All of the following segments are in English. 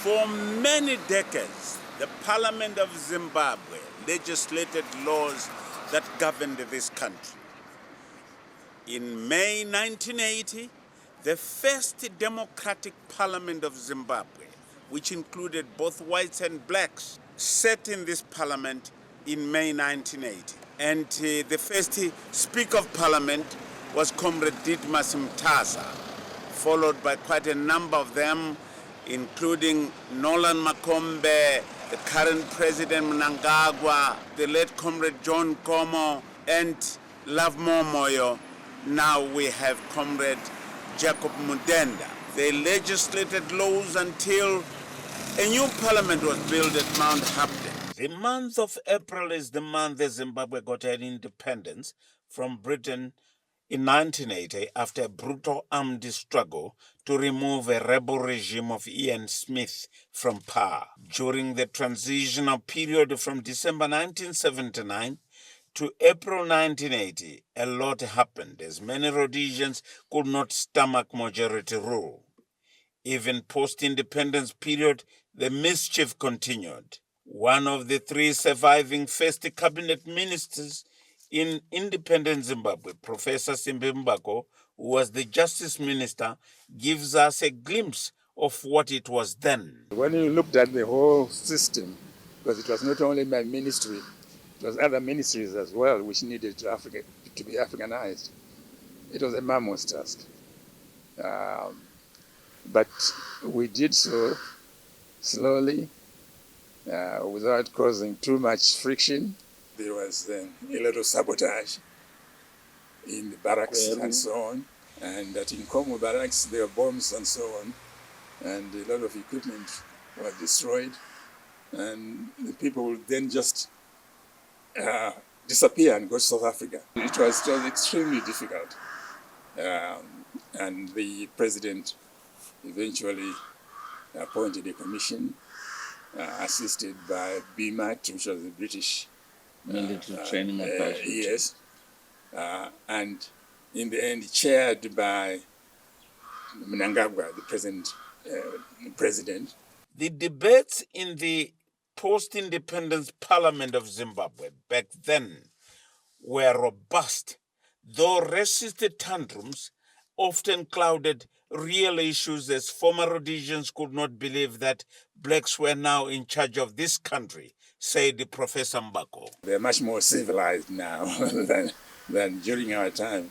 For many decades, the Parliament of Zimbabwe legislated laws that governed this country. In May 1980, the first democratic parliament of Zimbabwe, which included both whites and blacks, sat in this parliament in May 1980. And the first Speaker of Parliament was Comrade Ditmas Mtaza, followed by quite a number of them, including Nolan Makombe, the current President Mnangagwa, the late Comrade John Como, and Love Momoyo. Now we have Comrade Jacob Mudenda. They legislated laws until a new parliament was built at Mount Hampden. The month of April is the month that Zimbabwe got her independence from Britain in 1980 after a brutal armed struggle to remove a rebel regime of Ian Smith from power. During the transitional period from December 1979 to April 1980, a lot happened as many Rhodesians could not stomach majority rule. Even post-independence period, the mischief continued. One of the three surviving first cabinet ministers in independent Zimbabwe, Professor Simbi Mbako, who was the justice minister, gives us a glimpse of what it was then. When you looked at the whole system, because it was not only my ministry, it was other ministries as well which needed to be Africanized. It was a mammoth task. But we did so slowly, without causing too much friction. There was a lot of sabotage in the barracks and so on. And at Inkomo barracks, there were bombs and so on. And a lot of equipment was destroyed. And the people would then just disappear and go to South Africa. It was extremely difficult. And the president eventually appointed a commission assisted by BMAT, which was the British military training advisory. Yes. And in the end, chaired by Mnangagwa, the present president. The debates in the post-independence Parliament of Zimbabwe back then were robust, though racist tantrums often clouded real issues, as former Rhodesians could not believe that blacks were now in charge of this country, said Professor Mbako. They're much more civilized now than during our time.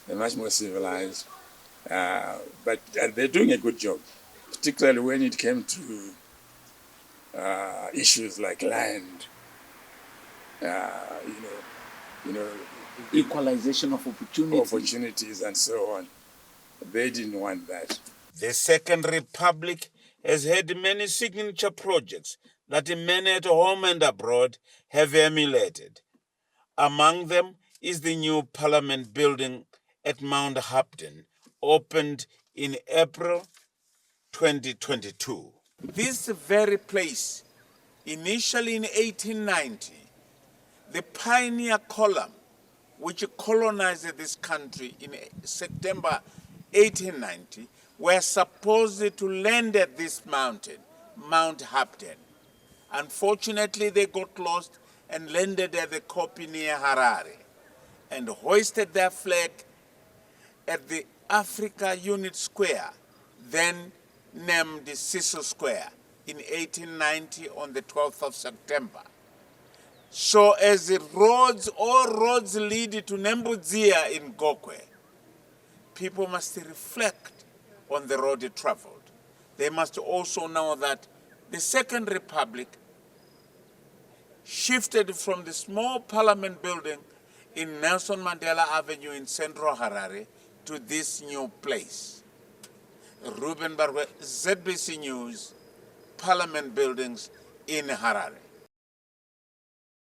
They're much more civilized, but they're doing a good job, particularly when it came to issues like land, equalization of opportunities and so on. They didn't want that. The Second Republic has had many signature projects that many at home and abroad have emulated. Among them is the new Parliament building at Mount Hampden, opened in April 2022. This very place, initially in 1890, the pioneer column, which colonized this country in September 1890, were supposed to land at this mountain, Mount Hampden. Unfortunately, they got lost and landed at the Kopi near Harare and hoisted their flag at the Africa Unit Square, then named Cecil Square, in 1890 on the 12th of September. So as all roads lead to Nembudzia in Gokwe, people must reflect on the road traveled. They must also know that the Second Republic shifted from the small parliament building in Nelson Mandela Avenue in central Harare to this new place. Ruben Barwe, ZBC News, Parliament Buildings in Harare.